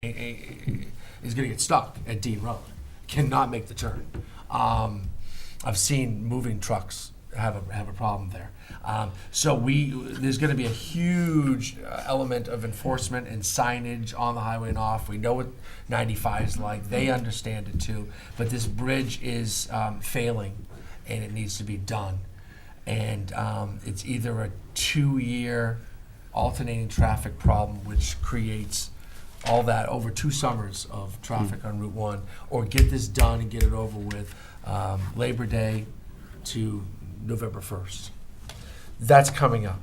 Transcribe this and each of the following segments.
is going to get stuck at Dean Road, cannot make the turn. I've seen moving trucks have a problem there. So there's going to be a huge element of enforcement and signage on the highway and off. We know what 95 is like. They understand it too. But this bridge is failing, and it needs to be done. And it's either a 2-year alternating traffic problem, which creates all that over 2 summers of traffic on Route 1, or get this done and get it over with Labor Day to November 1st. That's coming up.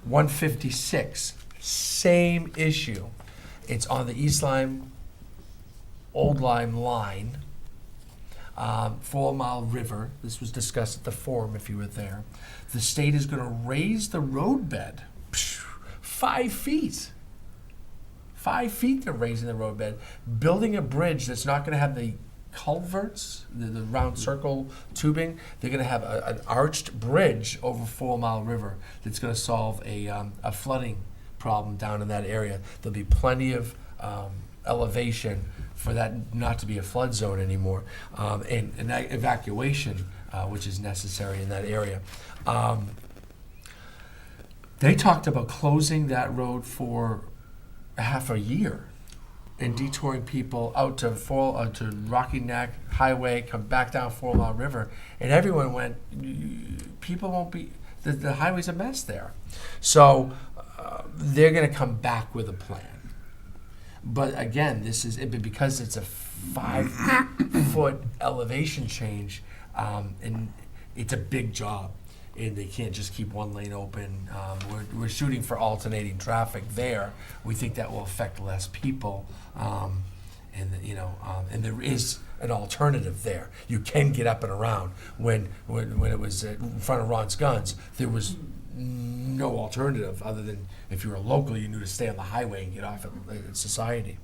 156, same issue. It's on the East Lyme, Old Lyme line, 4 Mile River. This was discussed at the forum if you were there. The state is going to raise the roadbed 5 feet. 5 feet they're raising the roadbed, building a bridge that's not going to have the culverts, the round circle tubing. They're going to have an arched bridge over 4 Mile River that's going to solve a flooding problem down in that area. There'll be plenty of elevation for that not to be a flood zone anymore, and that evacuation, which is necessary in that area. They talked about closing that road for half a year and detouring people out to Rocky Neck Highway, come back down 4 Mile River, and everyone went, people won't be, the highway's a mess there. So they're going to come back with a plan. But again, this is because it's a 5-foot elevation change, and it's a big job. And they can't just keep one lane open. We're shooting for alternating traffic there. We think that will affect less people, and there is an alternative there. You can get up and around. When it was in front of Ron's Guns, there was no alternative other than if you were local, you knew to stay on the highway and get off at Society.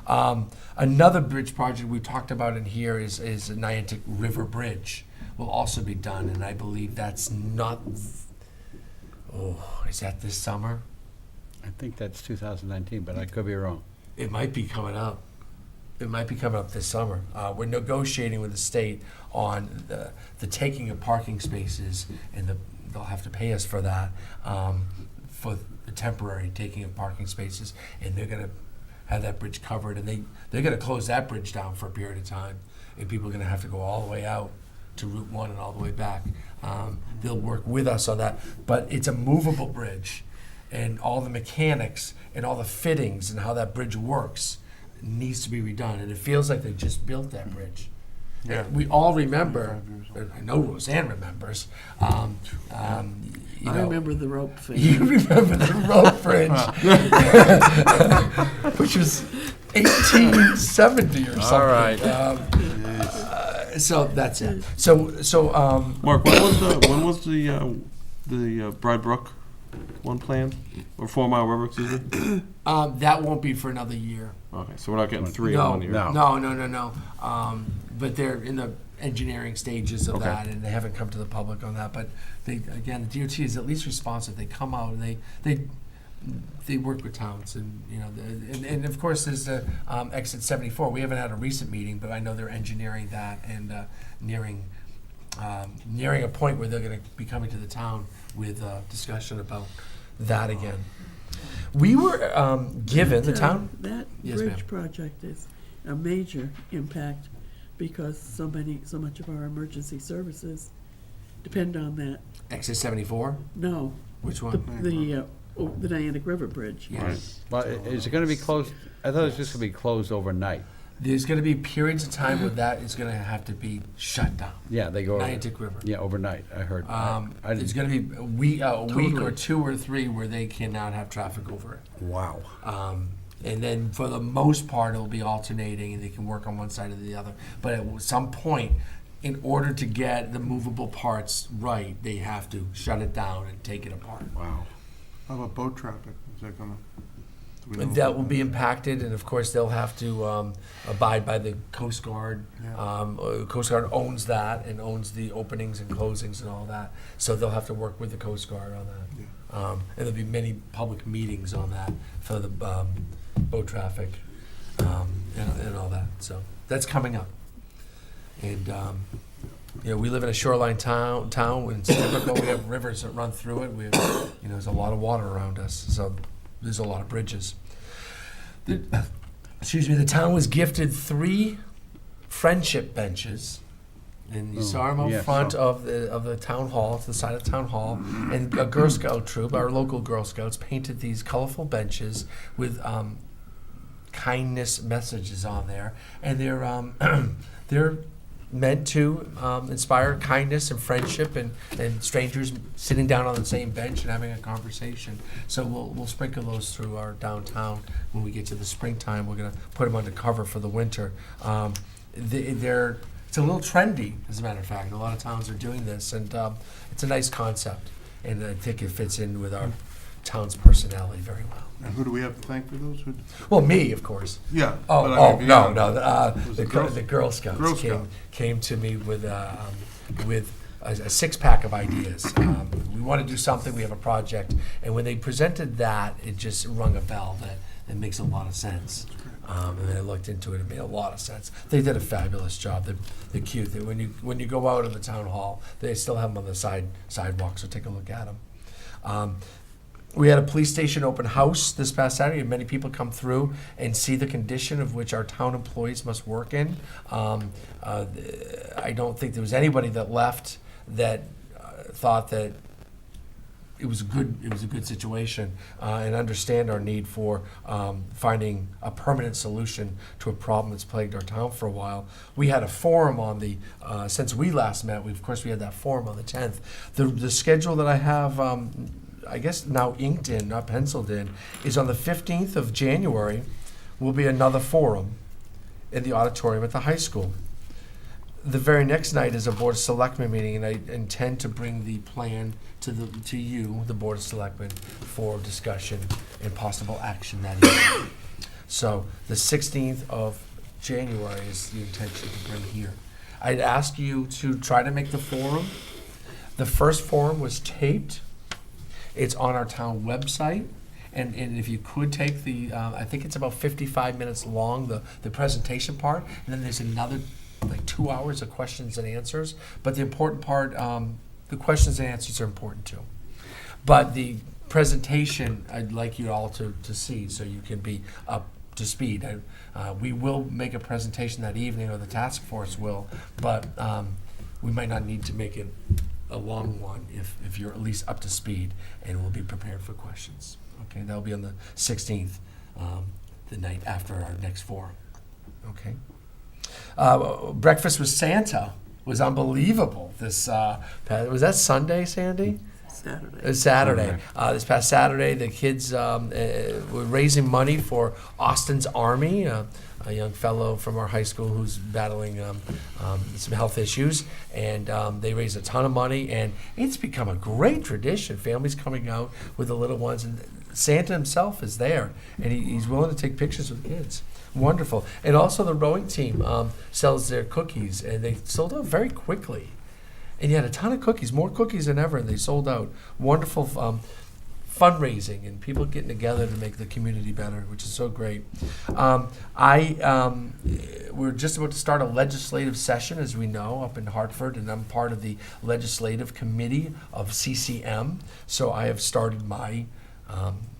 Another bridge project we talked about in here is the Niantic River Bridge. Will also be done, and I believe that's not. Is that this summer? I think that's 2019, but I could be wrong. It might be coming up. It might be coming up this summer. We're negotiating with the state on the taking of parking spaces, and they'll have to pay us for that, for the temporary taking of parking spaces, and they're going to have that bridge covered, and they're going to close that bridge down for a period of time, and people are going to have to go all the way out to Route 1 and all the way back. They'll work with us on that, but it's a movable bridge, and all the mechanics and all the fittings and how that bridge works needs to be redone, and it feels like they just built that bridge. Yeah. We all remember, I know Roseanne remembers, I remember the rope thing. You remember the rope bridge, which was 1870 or something. All right. So that's it. So Mark, when was the Bride Brook one plan, or 4 Mile River? Excuse me. that won't be for another year. Okay, so we're not getting 3 in No, 1 year. no. But they're in the engineering stages of Okay. that, and they haven't come to the public on that. But the DOT is at least responsive. They come out and they work with towns, and and of course there's the exit 74. We haven't had a recent meeting, but I know they're engineering that and nearing a point where they're going to be coming to the town with discussion about that again. We were given the town. That Yes, bridge ma'am. project is a major impact because so much of our emergency services depend on that. Exit 74. No, Which the one? the Niantic River Bridge. Yes. Well, is it going to be closed? I thought it was just going to be closed overnight. There's going to be periods of time where that is going to have to be shut down. Yeah, they go. Niantic River. Yeah, overnight. I heard. There's going to be a week Totally. or 2 or 3 where they cannot have traffic over it. Wow. And then for the most part, it'll be alternating, and they can work on one side or the other. But at some point, in order to get the movable parts right, they have to shut it down and take it apart. Wow. How about boat traffic? Is that gonna, We know That about will be impacted, and of course, they'll have to abide by the Coast Guard. Coast Guard owns that and owns the openings and closings and all that, so they'll have to work with the Coast Guard on that. And there'll be many public meetings on that for the boat traffic and all that, so that's coming up. And, we live in a shoreline town, and it's typical, we have rivers that run through it, we have, there's a lot of water around us, so there's a lot of bridges. The town was gifted 3 friendship benches, and you saw them out yes. front of the town hall, to the side of the town hall, and a Girl Scout troop, our local Girl Scouts, painted these colorful benches with kindness messages on there, and they're meant to inspire kindness and friendship and strangers sitting down on the same bench and having a conversation. So we'll sprinkle those through our downtown when we get to the springtime. We're going to put them under cover for the winter. It's a little trendy, as a matter of fact. A lot of towns are doing this, and it's a nice concept. And I think it fits in with our town's personality very well. And who do we have to thank for those? Well, me, of course. Yeah. Oh, but I mean, no, yeah. no. Was The it Girl- Girl Scouts Girl Scout. came to me with a 6-pack of ideas. We want to do something. We have a project, and when they presented that, it just rung a bell that it makes a lot of sense. And then I looked into it. It made a lot of sense. They did a fabulous job. They're cute. When you go out of the town hall, they still have them on the sidewalk. So take a look at them. We had a police station open house this past Saturday, and many people come through and see the condition of which our town employees must work in. I don't think there was anybody that left that thought that it was a good situation, and understand our need for finding a permanent solution to a problem that's plagued our town for a while. We had a forum on the since we last met. We had that forum on the 10th. The schedule that I have. I guess now inked in, not penciled in, is on the 15th of January will be another forum in the auditorium at the high school. The very next night is a Board of Selectmen meeting, and I intend to bring the plan to you, the Board of Selectmen, for discussion and possible action that evening. So the 16th of January is the intention to bring here. I'd ask you to try to make the forum. The first forum was taped. It's on our town website, and if you could take I think it's about 55 minutes long, the presentation part, and then there's another like 2 hours of questions and answers. But the important part, the questions and answers are important too. But the presentation, I'd like you all to see so you can be up to speed. We will make a presentation that evening, or the task force will, but we might not need to make it a long one if you're at least up to speed, and we'll be prepared for questions. Okay, that'll be on the 16th, the night after our next forum. Okay. Breakfast with Santa was unbelievable. Was that Sunday, Sandy? Saturday. It was Saturday. This past Saturday, the kids were raising money for Austin's Army, a young fellow from our high school who's battling some health issues, and they raised a ton of money, and it's become a great tradition. Families coming out with the little ones, and Santa himself is there, and he's willing to take pictures with kids. Wonderful. And also the rowing team sells their cookies, and they sold out very quickly. And you had a ton of cookies, more cookies than ever, and they sold out. Wonderful fundraising and people getting together to make the community better, which is so great. We're just about to start a legislative session, as we know, up in Hartford, and I'm part of the legislative committee of CCM. So I have started my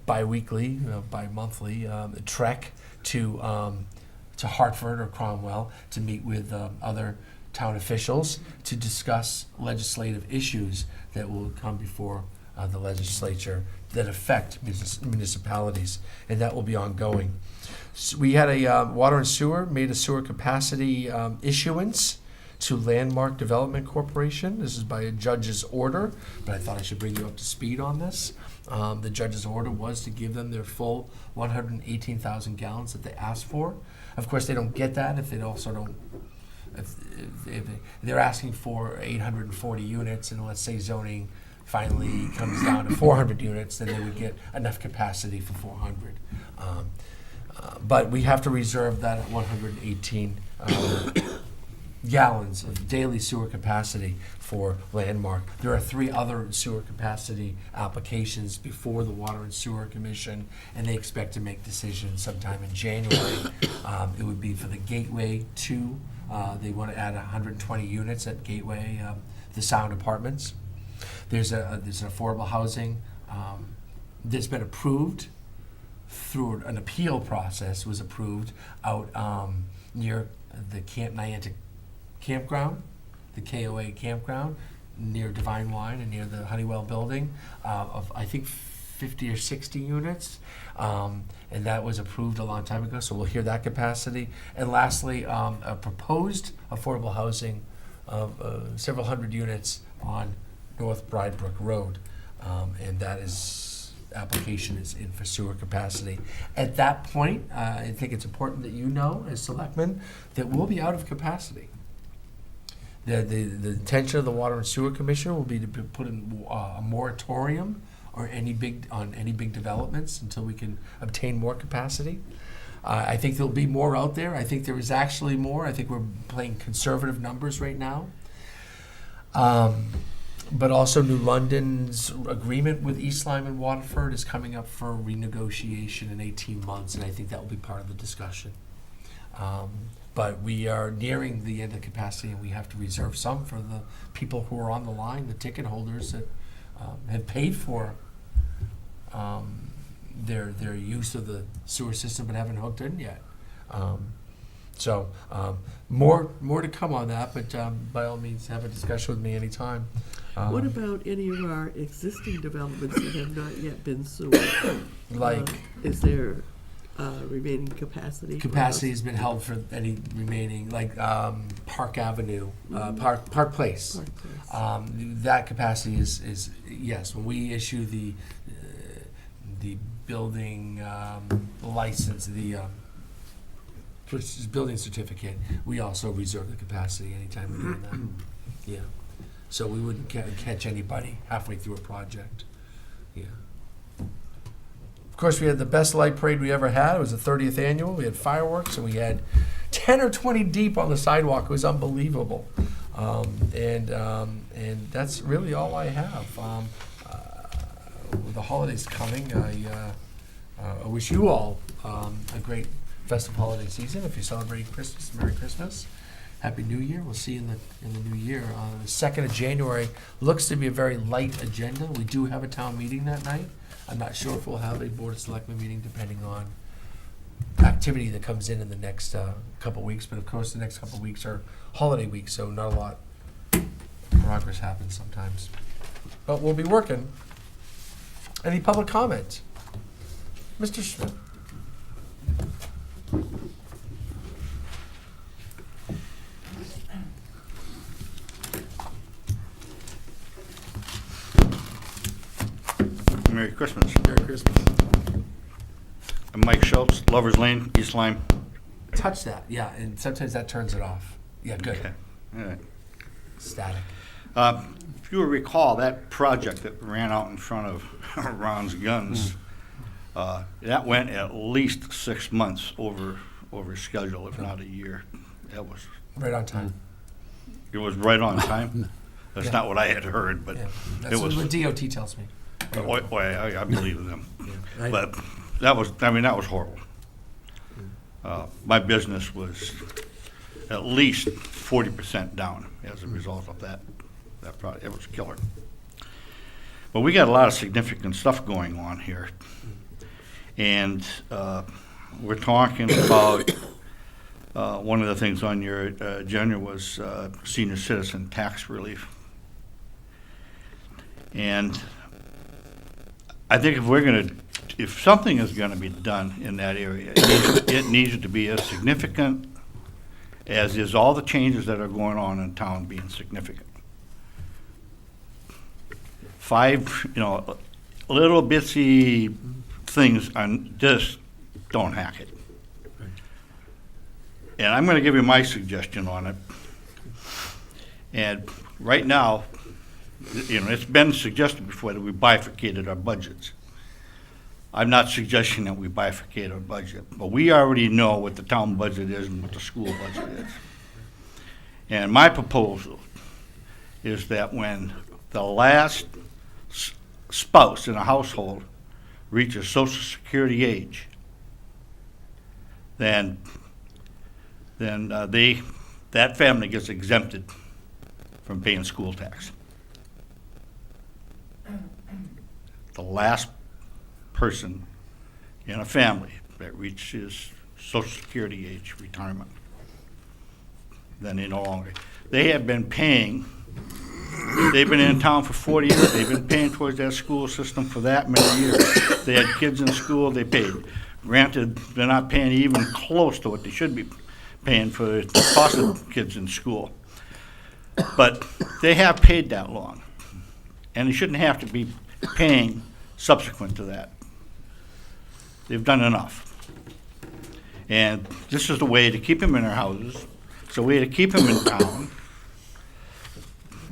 bi-weekly, bi-monthly trek to Hartford or Cromwell to meet with other town officials to discuss legislative issues that will come before the legislature that affect municipalities, and that will be ongoing. So we had a water and sewer, made a sewer capacity issuance to Landmark Development Corporation. This is by a judge's order, but I thought I should bring you up to speed on this. The judge's order was to give them their full 118,000 gallons that they asked for. Of course, they don't get that if they also don't. If they're asking for 840 units, and let's say zoning finally comes down to 400 units, then they would get enough capacity for 400. But we have to reserve that at 118 gallons of daily sewer capacity for Landmark. There are 3 other sewer capacity applications before the Water and Sewer Commission, and they expect to make decisions sometime in January. It would be for the Gateway 2. They want to add 120 units at Gateway, the Sound Apartments. There's an affordable housing that's been approved through an appeal process, was approved out near the Camp Niantic campground, the KOA campground, near Divine Wine and near the Honeywell building, of I think 50 or 60 units. And that was approved a long time ago, so we'll hear that capacity. And lastly, a proposed affordable housing of several hundred units on North Bridebrook Road. And that application is in for sewer capacity. At that point, I think it's important that you know, as selectmen, that we'll be out of capacity. The intention of the Water and Sewer Commission will be to put in a moratorium on any big developments until we can obtain more capacity. I think there'll be more out there. I think there is actually more. I think we're playing conservative numbers right now. But also New London's agreement with East Lyme and Waterford is coming up for renegotiation in 18 months, and I think that will be part of the discussion. But we are nearing the end of capacity, and we have to reserve some for the people who are on the line, the ticket holders that have paid for their use of the sewer system but haven't hooked in yet. So more to come on that, but by all means, have a discussion with me anytime. What about any of our existing developments that have not yet been sewered? Like Is there remaining capacity? capacity has been held for any remaining, like Park Avenue, Park Place. Park Place. That capacity is yes. When we issue the building license, the building certificate, we also reserve the capacity anytime we're doing that. Yeah. So we wouldn't catch anybody halfway through a project. Yeah. Of course, we had the best light parade we ever had. It was the 30th annual. We had fireworks, and we had 10 or 20 deep on the sidewalk. It was unbelievable. And that's really all I have. With the holidays coming, I wish you all a great festive holiday season. If you're celebrating Christmas, Merry Christmas. Happy New Year. We'll see you in the new year. The 2nd of January looks to be a very light agenda. We do have a town meeting that night. I'm not sure if we'll have a Board of Selectmen meeting depending on activity that comes in the next couple weeks. But of course, the next couple weeks are holiday weeks, so not a lot of progress happens sometimes. But we'll be working. Any public comment? Mr. Schmidt. Merry Christmas. Merry Christmas. I'm Mike Schultz, Lover's Lane, East Lyme. Touch that, yeah, and sometimes that turns it off. Yeah, good. Okay. All right. Static. If you will recall, that project that ran out in front of Ron's Guns, that went at least 6 months over schedule, if not a year. That was Right on time. It was right on time. That's Yeah. not what I had heard, but Yeah, it that's was. what DOT tells me. I believe them. I- But that was horrible. My business was at least 40% down as a result of that product. It was killer. But we got a lot of significant stuff going on here. And we're talking about, one of the things on your agenda was senior citizen tax relief. And I think if something is gonna be done in that area, it needs to be as significant as is all the changes that are going on in town being significant. 5, little bitsy things just don't hack it. And I'm gonna give you my suggestion on it. And right now, it's been suggested before that we bifurcated our budgets. I'm not suggesting that we bifurcate our budget, but we already know what the town budget is and what the school budget is. And my proposal is that when the last spouse in a household reaches Social Security age, then that family gets exempted from paying school tax. The last person in a family that reaches Social Security age retirement, then they no longer. They have been paying, they've been in town for 40 years, they've been paying towards that school system for that many years. They had kids in school, they paid. Granted, they're not paying even close to what they should be paying for the cost of kids in school. But they have paid that long, and they shouldn't have to be paying subsequent to that. They've done enough. And this is the way to keep them in their houses. It's a way to keep them in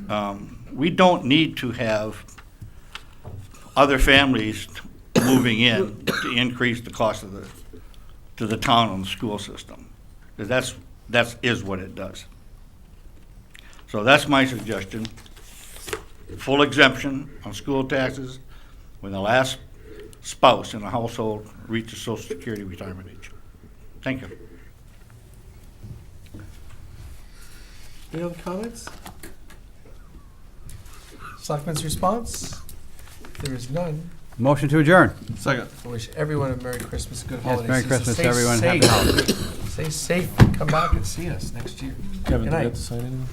town. We don't need to have other families moving in to increase the cost of to the town and the school system. Because that is what it does. So that's my suggestion. Full exemption on school taxes when the last spouse in a household reaches Social Security retirement age. Thank you. Any other comments? Selectmen's response? There is none. Motion to adjourn. Second. I wish everyone a Merry Christmas, good Yes, holiday Merry season. Christmas, Stay everyone. safe. Happy holidays. Stay safe. Come back and see us next year. Kevin, Good do you night. have to sign anything?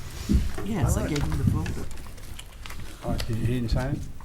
Yes, I gave him the folder. Oh, he didn't sign it?